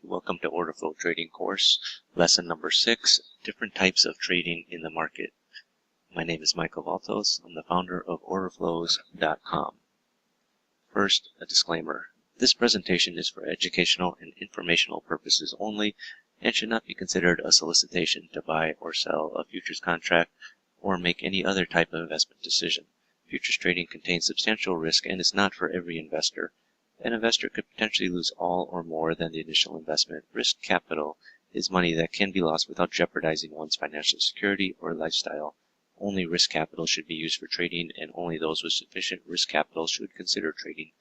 Welcome to Order Flow Trading course, lesson number 6, different types of trading in the market. My name is Michael Valtos. I'm the founder of orderflows.com. First, a disclaimer. This presentation is for educational and informational purposes only and should not be considered a solicitation to buy or sell a futures contract or make any other type of investment decision. Futures trading contains substantial risk and is not for every investor. An investor could potentially lose all or more than the initial investment. Risk capital is money that can be lost without jeopardizing one's financial security or lifestyle. Only risk capital should be used for trading, and only those with sufficient risk capital should consider trading.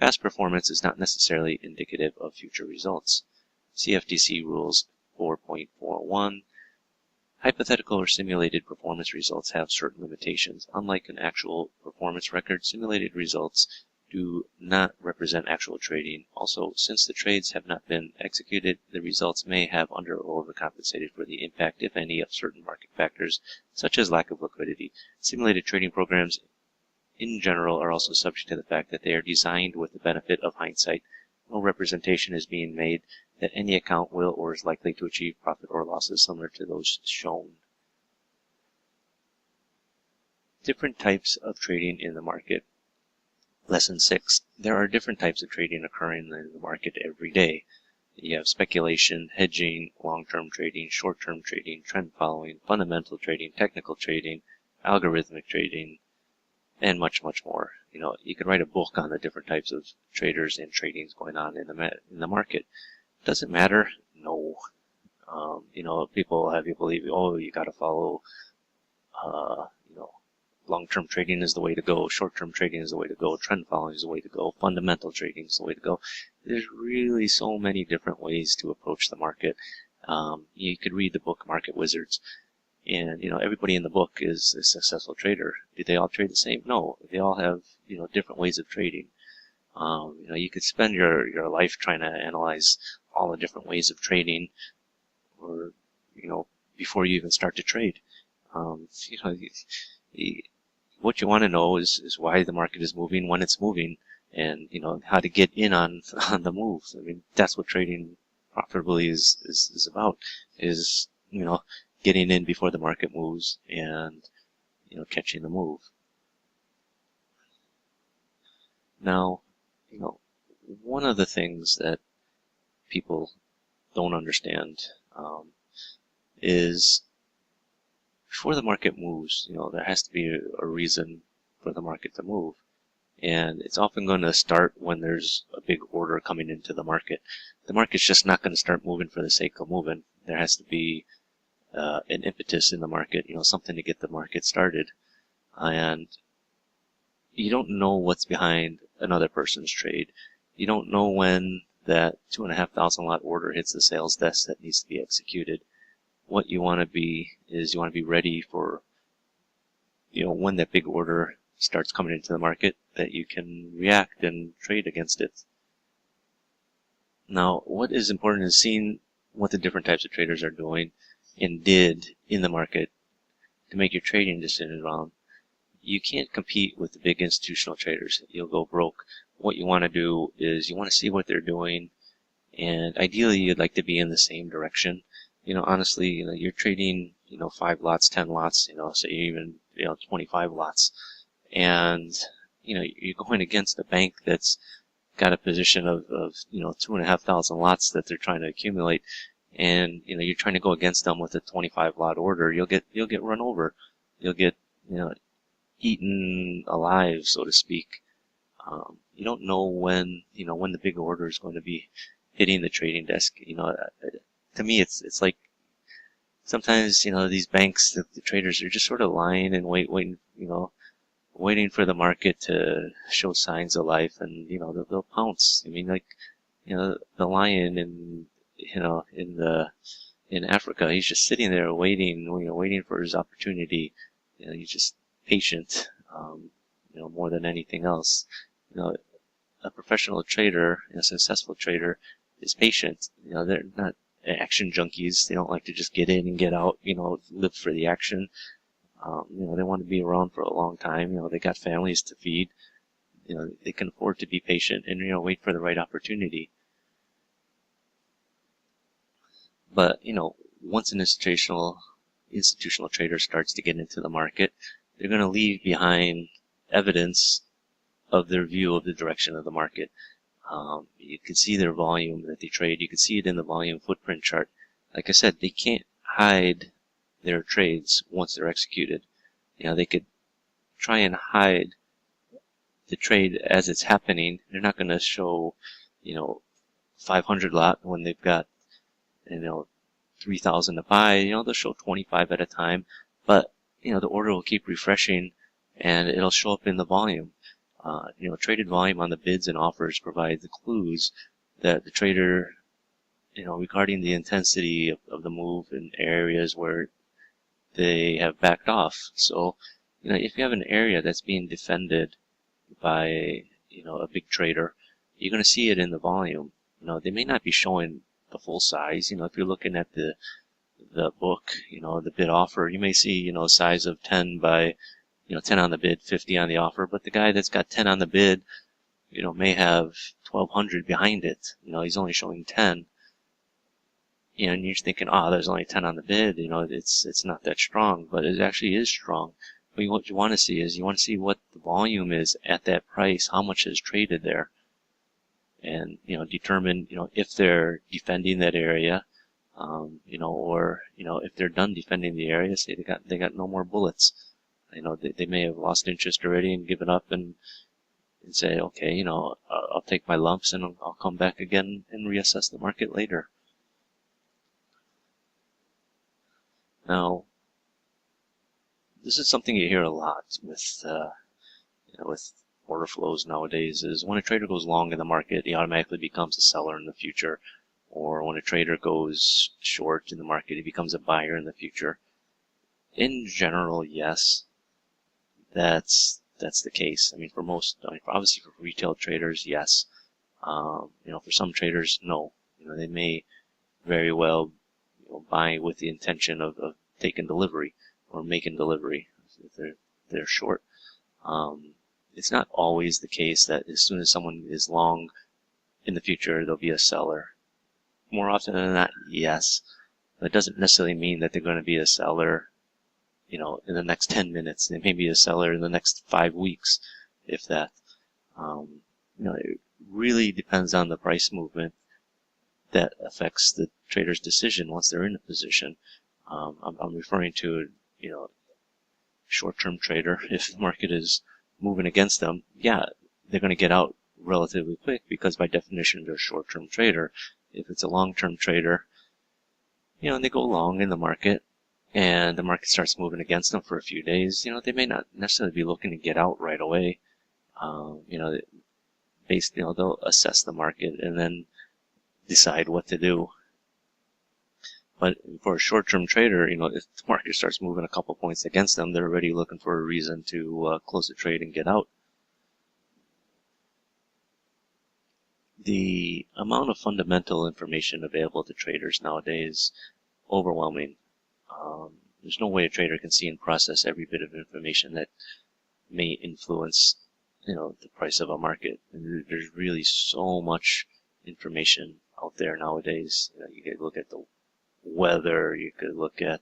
Past performance is not necessarily indicative of future results. OFTC Rules 4.41. Hypothetical or simulated performance results have certain limitations. Unlike an actual performance record, simulated results do not represent actual trading. Also, since the trades have not been executed, the results may have under or overcompensated for the impact, if any, of certain market factors, such as lack of liquidity. Simulated trading programs in general are also subject to the fact that they are designed with the benefit of hindsight. No representation is being made that any account will or is likely to achieve profit or losses similar to those shown. Different types of trading in the market. Lesson 6. There are different types of trading occurring in the market every day. You have speculation, hedging, long-term trading, short-term trading, trend following, fundamental trading, technical trading, algorithmic trading, and much, much more. You could write a book on the different types of traders and tradings going on in the market. Does it matter? No. People have you believe, you got to follow, long-term trading is the way to go, short-term trading is the way to go, trend following is the way to go, fundamental trading is the way to go. There's really so many different ways to approach the market. You could read the book Market Wizards, and everybody in the book is a successful trader. Do they all trade the same? No, they all have different ways of trading. You could spend your life trying to analyze all the different ways of trading, or before you even start to trade. What you want to know is why the market is moving, when it's moving, and how to get in on the move. I mean, that's what trading profitably is about. Is getting in before the market moves and catching the move. Now, one of the things that people don't understand is before the market moves, there has to be a reason for the market to move. And it's often going to start when there's a big order coming into the market. The market's just not going to start moving for the sake of moving. There has to be an impetus in the market, something to get the market started. And you don't know what's behind another person's trade. You don't know when that 2,500 lot order hits the sales desk that needs to be executed. What you want to be is you want to be ready for, when that big order starts coming into the market, that you can react and trade against it. Now, what is important is seeing what the different types of traders are doing and did in the market to make your trading decisions around. You can't compete with the big institutional traders. You'll go broke. What you want to do is you want to see what they're doing, and ideally you'd like to be in the same direction. Honestly, you're trading, 5 lots, 10 lots, say even, 25 lots. And, you're going against a bank that's got a position of 2,500 lots that they're trying to accumulate. And, you're trying to go against them with a 25 lot order. You'll get run over. You'll get, eaten alive, so to speak. You don't know when the big order is going to be hitting the trading desk. To me, it's like sometimes, these banks, the traders are just sort of lying and waiting for the market to show signs of life, and, they'll pounce. I mean, the lion in Africa, he's just sitting there waiting for his opportunity. He's just patient, more than anything else. A professional trader, a successful trader, is patient. They're not action junkies. They don't like to just get in and get out, live for the action. They want to be around for a long time. They got families to feed. They can afford to be patient and, wait for the right opportunity. But, once an institutional trader starts to get into the market, they're going to leave behind evidence of their view of the direction of the market. You can see their volume that they trade. You can see it in the volume footprint chart. Like I said, they can't hide their trades once they're executed. They could try and hide the trade as it's happening. They're not going to show, 500 lot when they've got, 3,000 to buy. They'll show 25 at a time, but, the order will keep refreshing and it'll show up in the volume. Traded volume on the bids and offers provide the clues that the trader, regarding the intensity of the move in areas where they have backed off. So, if you have an area that's being defended by, a big trader, you're going to see it in the volume. They may not be showing the full size. If you're looking at the book, the bid offer, you may see, a size of 10 by, 10 on the bid, 50 on the offer, but the guy that's got 10 on the bid, may have 1,200 behind it. He's only showing 10. And you're thinking, there's only 10 on the bid, it's not that strong, but it actually is strong. But what you want to see is you want to see what the volume is at that price, how much is traded there, and determine if they're defending that area, or if they're done defending the area, say they got no more bullets. They may have lost interest already and given up and say, okay, I'll take my lumps and I'll come back again and reassess the market later. Now, this is something you hear a lot with order flows nowadays, is when a trader goes long in the market, he automatically becomes a seller in the future. Or when a trader goes short in the market, he becomes a buyer in the future. In general, yes, that's the case. For obviously for retail traders, yes. For some traders, no. They may very well buy with the intention of taking delivery or making delivery if they're short. It's not always the case that as soon as someone is long in the future, they'll be a seller. More often than not, yes. But it doesn't necessarily mean that they're going to be a seller, in the next 10 minutes. They may be a seller in the next 5 weeks, if that. It really depends on the price movement that affects the trader's decision once they're in a position. I'm referring to, short-term trader. If the market is moving against them, yeah, they're going to get out relatively quick because by definition they're a short-term trader. If it's a long-term trader, and they go long in the market and the market starts moving against them for a few days, they may not necessarily be looking to get out right away. They'll assess the market and then decide what to do. But for a short-term trader, if the market starts moving a couple points against them, they're already looking for a reason to close the trade and get out. The amount of fundamental information available to traders nowadays is overwhelming. There's no way a trader can see and process every bit of information that may influence, the price of a market. And there's really so much information out there nowadays. You could look at the weather, you could look at,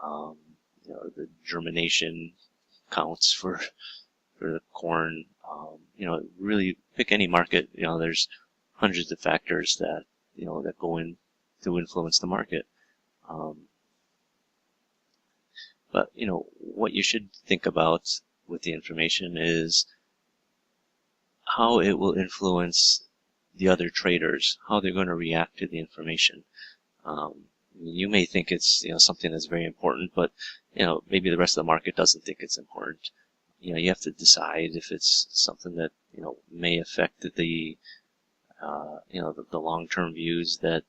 the germination counts for the corn. Really pick any market. There's hundreds of factors that that go in to influence the market. But what you should think about with the information is how it will influence the other traders, how they're going to react to the information. You may think it's something that's very important, but maybe the rest of the market doesn't think it's important. You have to decide if it's something that may affect the long-term views that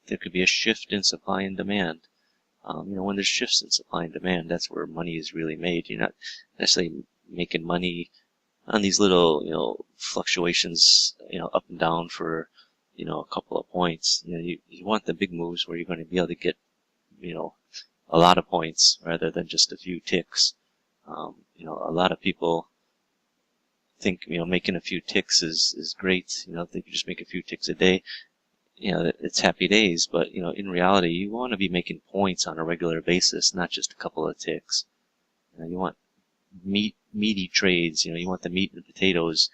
there could be a shift in supply and demand. When there's shifts in supply and demand, that's where money is really made. You're not necessarily making money on these little fluctuations up and down for a couple of points. You want the big moves where you're going to be able to get a lot of points rather than just a few ticks. A lot of people think making a few ticks is great. If they can just make a few ticks a day, it's happy days, but in reality, you want to be making points on a regular basis, not just a couple of ticks. You want meaty trades. You want the meat and potatoes.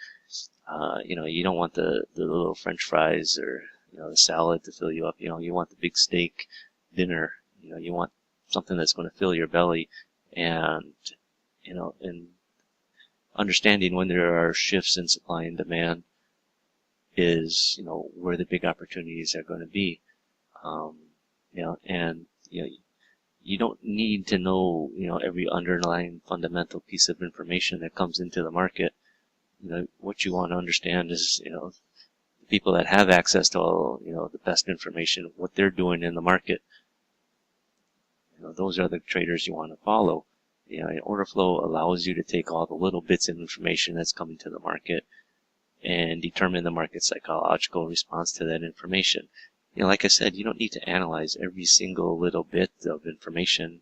You don't want the little French fries or the salad to fill you up. You want the big steak dinner. You want something that's going to fill your belly, and and understanding when there are shifts in supply and demand is where the big opportunities are going to be. And you don't need to know every underlying fundamental piece of information that comes into the market. What you want to understand is the people that have access to all the best information, what they're doing in the market. Those are the traders you want to follow. Order flow allows you to take all the little bits of information that's coming to the market and determine the market's psychological response to that information. Like I said, you don't need to analyze every single little bit of information.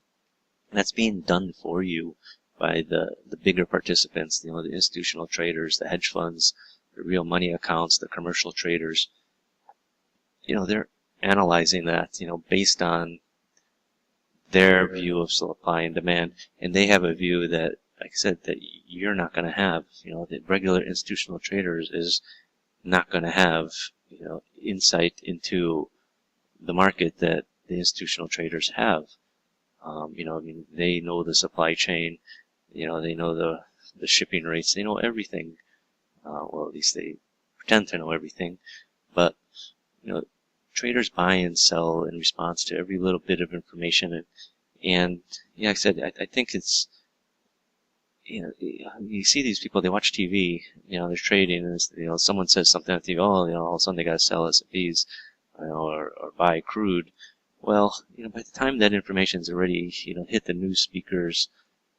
That's being done for you by the bigger participants, the institutional traders, the hedge funds, the real money accounts, the commercial traders. They're analyzing that, based on their view of supply and demand, and they have a view that, like I said, that you're not going to have. The regular institutional traders is not going to have, insight into the market that the institutional traders have. They know the supply chain, they know the shipping rates, they know everything. Well, at least they pretend to know everything, but traders buy and sell in response to every little bit of information, and like I said, I think it's you see these people, they watch TV, they're trading, and someone says something on TV, all of a sudden they got to sell S&Ps, or buy crude. Well, by the time that information's already hit the news speaker's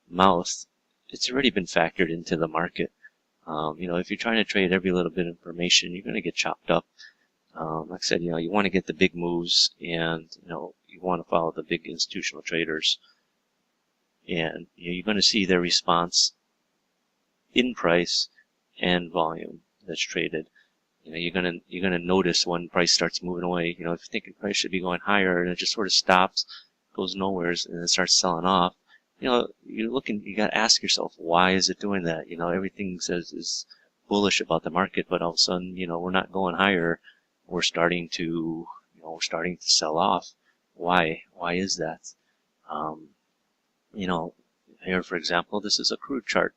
mouth, it's already been factored into the market. If you're trying to trade every little bit of information, you're going to get chopped up. Like I said, you want to get the big moves, and you want to follow the big institutional traders, and you're going to see their response in price and volume that's traded. You're gonna notice when price starts moving away. If you're thinking price should be going higher and it just sort of stops, goes nowheres, and then starts selling off. You're looking. You got to ask yourself, why is it doing that? Everything says is bullish about the market, but all of a sudden, we're not going higher. We're starting to sell off. Why? Why is that? Here, for example, this is a crude chart.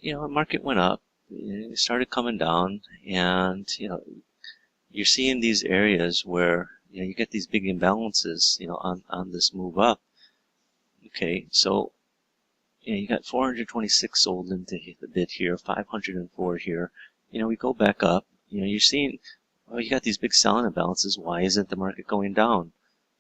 The market went up, it started coming down, and you're seeing these areas where you get these big imbalances on this move up. Okay, so you got 426 sold into the bid here, 504 here. We go back up. You're seeing, well, you got these big selling imbalances. Why isn't the market going down?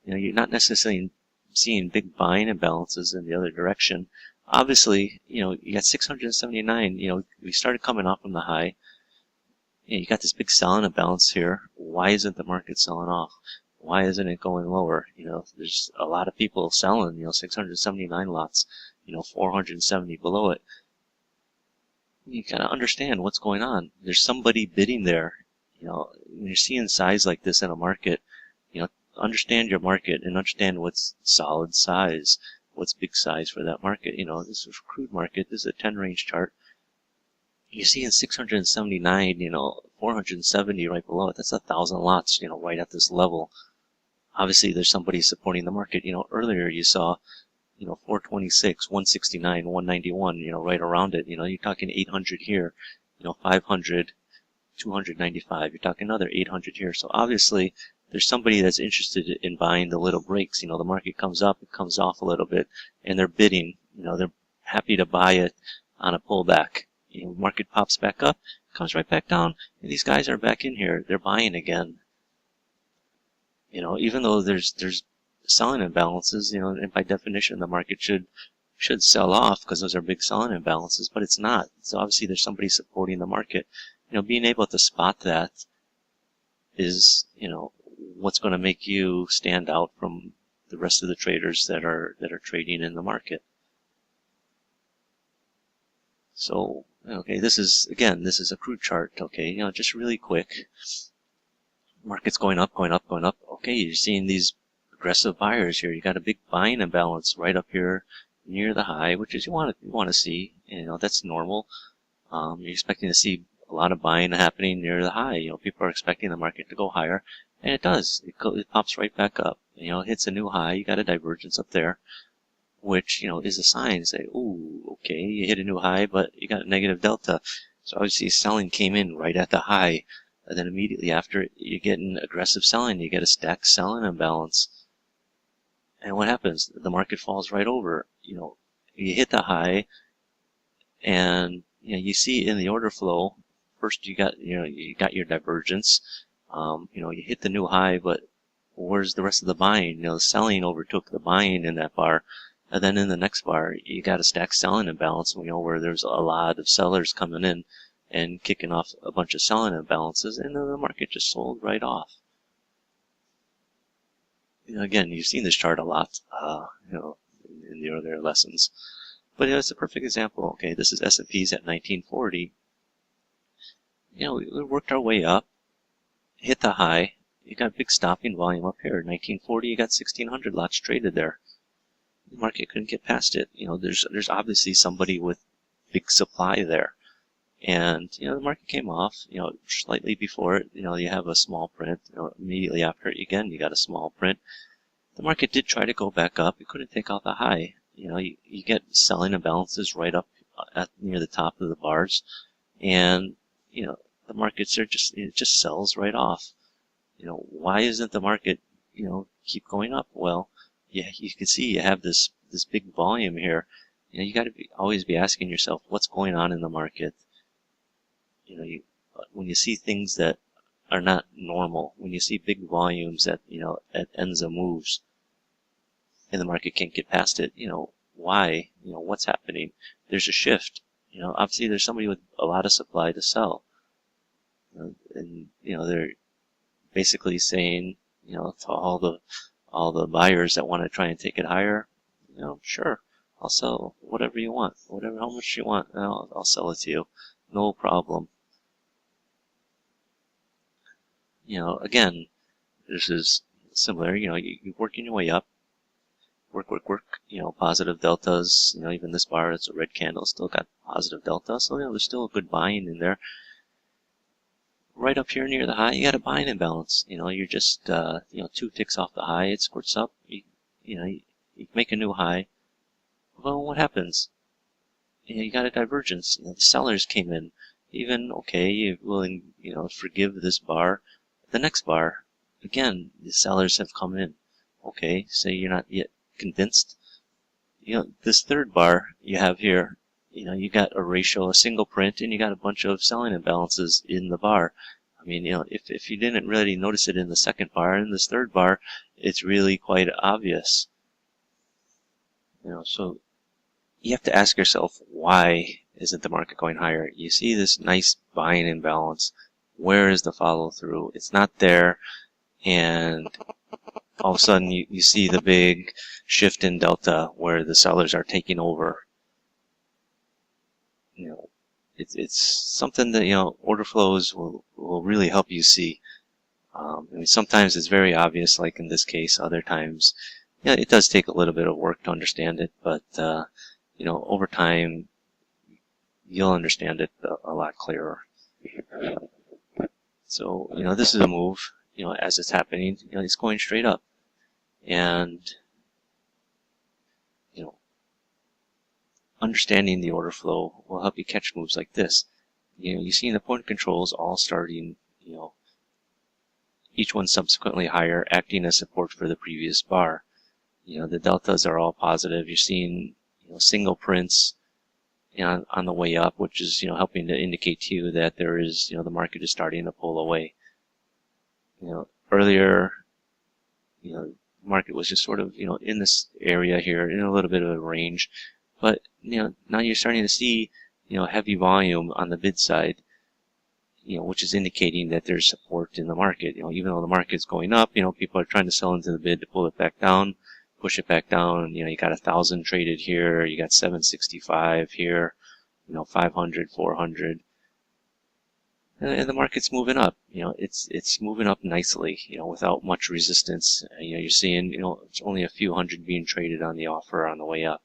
You're not necessarily seeing big buying imbalances in the other direction. Obviously, you got 679. We started coming off from the high. You got this big selling imbalance here. Why isn't the market selling off? Why isn't it going lower? There's a lot of people selling. 679 lots. 470 below it. You gotta understand what's going on. There's somebody bidding there. When you're seeing size like this in a market, understand your market and understand what's solid size, what's big size for that market. This is a crude market. This is a 10 range chart. You see in 679, 470 right below it. That's 1,000 lots, right at this level. Obviously, there's somebody supporting the market. Earlier you saw, 426, 169, 191, right around it. You're talking 800 here, 500, 295. You're talking another 800 here. So obviously, there's somebody that's interested in buying the little breaks. The market comes up, it comes off a little bit, and they're bidding. They're happy to buy it on a pullback. Market pops back up, comes right back down, and these guys are back in here. They're buying again. Even though there's selling imbalances, and by definition the market should sell off because those are big selling imbalances, but it's not. So obviously there's somebody supporting the market. Being able to spot that is, what's going to make you stand out from the rest of the traders that are trading in the market. So, okay, this is a crude chart, okay, just really quick. market's going up, going up, going up. Okay, you're seeing these aggressive buyers here. You got a big buying imbalance right up here near the high, which is you want to see. That's normal. You're expecting to see a lot of buying happening near the high. People are expecting the market to go higher, and it does. It pops right back up. It hits a new high. You got a divergence up there, which is a sign. Say, ooh, okay, you hit a new high, but you got a negative delta. So obviously, selling came in right at the high, and then immediately after, you get an aggressive selling. You get a stacked selling imbalance, and what happens? The market falls right over. You hit the high, and you see in the order flow. First, you got your divergence. You hit the new high, but where's the rest of the buying? The selling overtook the buying in that bar, and then in the next bar, you got a stacked selling imbalance. Where there's a lot of sellers coming in and kicking off a bunch of selling imbalances, and then the market just sold right off. Again, you've seen this chart a lot, in the earlier lessons, but it's a perfect example. Okay, this is S&P's at 1940. We worked our way up, hit the high. You got big stopping volume up here. 1940, you got 1,600 lots traded there. The market couldn't get past it. There's obviously somebody with big supply there. And, the market came off, slightly before it. You have a small print. Immediately after it, again, you got a small print. The market did try to go back up. It couldn't take out the high. You get selling imbalances right up near the top of the bars. And, the markets are it just sells right off. Why isn't the market, keep going up? Well, yeah, you can see you have this big volume here. You got to always be asking yourself, what's going on in the market? When you see things that are not normal, when you see big volumes at ends of moves, and the market can't get past it, why? What's happening? There's a shift. Obviously there's somebody with a lot of supply to sell. And they're basically saying, to all the buyers that want to try and take it higher, sure, I'll sell whatever you want, how much you want, I'll sell it to you, no problem. Again, this is similar. You're working your way up, work. Positive deltas. Even this bar, it's a red candle, still got positive delta, so there's still a good buying in there. Right up here near the high, you got a buying imbalance. You're just, 2 ticks off the high, it squirts up. You make a new high. Well, what happens? You got a divergence. The sellers came in. Even, okay, you're willing, forgive this bar. The next bar, again, the sellers have come in. Okay, so you're not yet convinced. This third bar you have here, you got a ratio, a single print, and you got a bunch of selling imbalances in the bar. I mean, if you didn't really notice it in the second bar, in this third bar, it's really quite obvious. So you have to ask yourself, why isn't the market going higher? You see this nice buying imbalance. Where is the follow through? It's not there, and all of a sudden you see the big shift in delta where the sellers are taking over. It's something that, order flows will really help you see. Sometimes it's very obvious, like in this case. Other times, it does take a little bit of work to understand it, but, over time, you'll understand it a lot clearer. So, this is a move, as it's happening, it's going straight up. And, understanding the order flow will help you catch moves like this. You see the point controls all starting, each one subsequently higher, acting as support for the previous bar. The deltas are all positive. You're seeing, single prints on the way up, which is, helping to indicate to you that there is, the market is starting to pull away. Earlier, the market was just sort of, in this area here, in a little bit of a range. But, now you're starting to see, heavy volume on the bid side, which is indicating that there's support in the market. Even though the market's going up, people are trying to sell into the bid to pull it back down, push it back down. You got 1,000 traded here, you got 765 here, 500, 400. and the market's moving up. It's moving up nicely, without much resistance. You're seeing, it's only a few hundred being traded on the offer on the way up.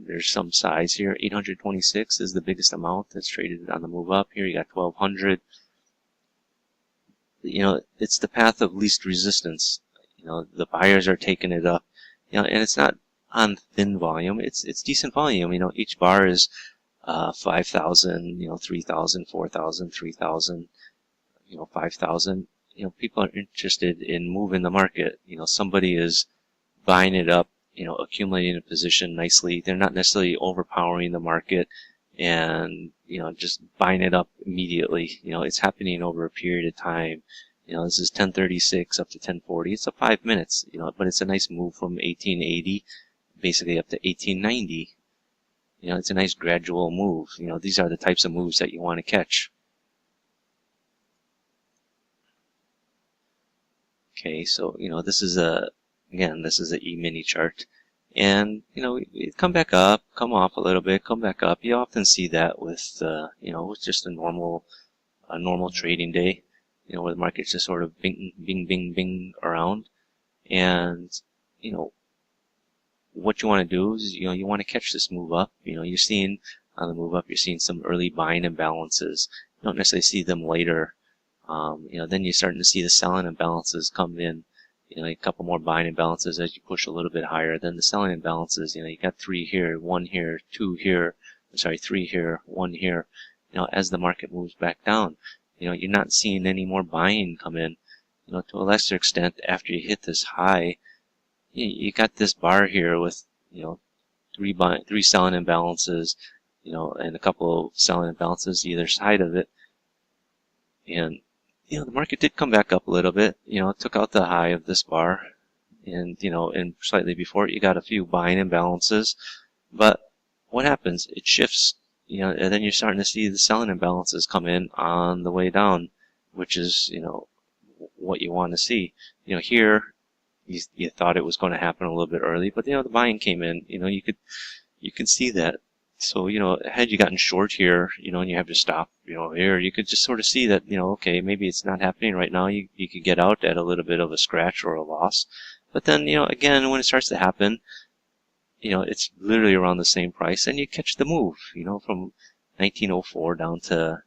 There's some size here. 826 is the biggest amount that's traded on the move up. Here you got 1200. It's the path of least resistance. The buyers are taking it up. And it's not on thin volume. It's decent volume. Each bar is 5,000, 3,000, 4,000, 3,000, 5,000. People are interested in moving the market. Somebody is buying it up, accumulating a position nicely. They're not necessarily overpowering the market and, just buying it up immediately. It's happening over a period of time. This is 1036 up to 1040. It's a 5 minutes, but it's a nice move from 1880 basically up to 1890. It's a nice gradual move. These are the types of moves that you want to catch. Okay, so, this is a E-mini chart. And, it come back up, come off a little bit, come back up. You often see that with, with just a normal trading day, where the market's just sort of bing, bing, bing, bing around. And, what you want to do is, you want to catch this move up. You're seeing on the move up, you're seeing some early buying imbalances. You don't necessarily see them later. Then you're starting to see the selling imbalances come in. A couple more buying imbalances as you push a little bit higher. Then the selling imbalances, you got 3 here, 1 here, 2 here, 3 here, 1 here. As the market moves back down, you're not seeing any more buying come in. To a lesser extent, after you hit this high, you got this bar here with, 3 selling imbalances, and a couple of selling imbalances either side of it. And, the market did come back up a little bit, took out the high of this bar. And, and slightly before it, you got a few buying imbalances. But what happens? It shifts, and then you're starting to see the selling imbalances come in on the way down, which is, what you want to see. Here, you thought it was going to happen a little bit early, but the buying came in. You could see that. So had you gotten short here, and you have to stop, here, you could just sort of see that, okay, maybe it's not happening right now. You could get out at a little bit of a scratch or a loss, but then again, when it starts to happen, it's literally around the same price, and you catch the move, from 1904 down to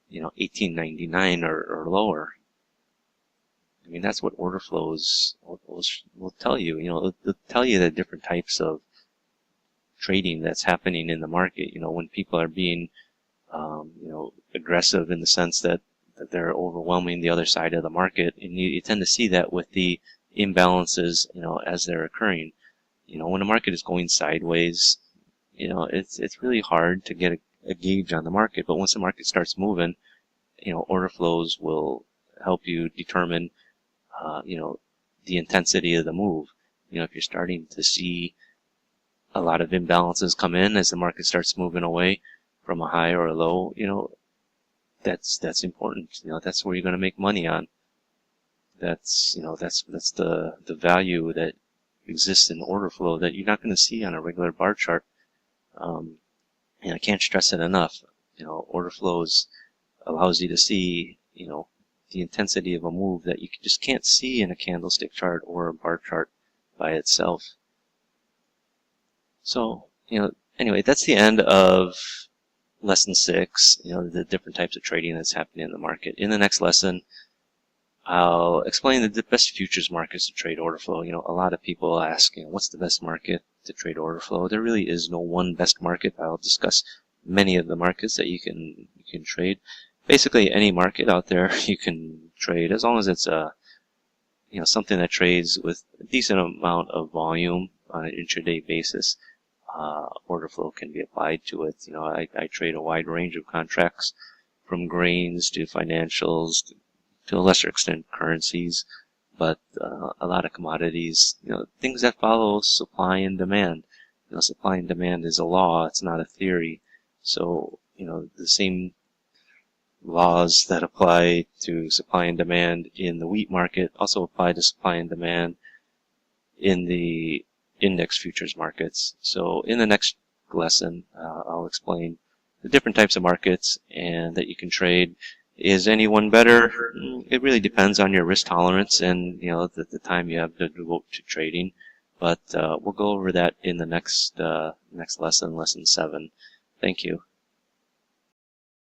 1899 or lower. I mean, that's what order flows will tell you. They'll tell you the different types of trading that's happening in the market. When people are being, aggressive in the sense that they're overwhelming the other side of the market, and you tend to see that with the imbalances, as they're occurring. When the market is going sideways, it's really hard to get a gauge on the market. But once the market starts moving, order flows will help you determine the intensity of the move. If you're starting to see a lot of imbalances come in as the market starts moving away from a high or a low, that's important. That's where you're going to make money on. That's the value that exists in order flow that you're not going to see on a regular bar chart. I can't stress it enough. Order flows allows you to see, the intensity of a move that you just can't see in a candlestick chart or a bar chart by itself. So, anyway, that's the end of lesson 6, the different types of trading that's happening in the market. In the next lesson, I'll explain the best futures markets to trade order flow. A lot of people ask, what's the best market to trade order flow? There really is no one best market. I'll discuss many of the markets that you can trade. Basically, any market out there you can trade, as long as it's something that trades with a decent amount of volume on an intraday basis. Order flow can be applied to it. I trade a wide range of contracts, from grains to financials to a lesser extent currencies, but a lot of commodities, things that follow supply and demand. Supply and demand is a law, it's not a theory. So, the same laws that apply to supply and demand in the wheat market also apply to supply and demand in the index futures markets. So in the next lesson, I'll explain the different types of markets and that you can trade. Is any one better? It really depends on your risk tolerance and the time you have to devote to trading. But we'll go over that in the next lesson, lesson 7. Thank you.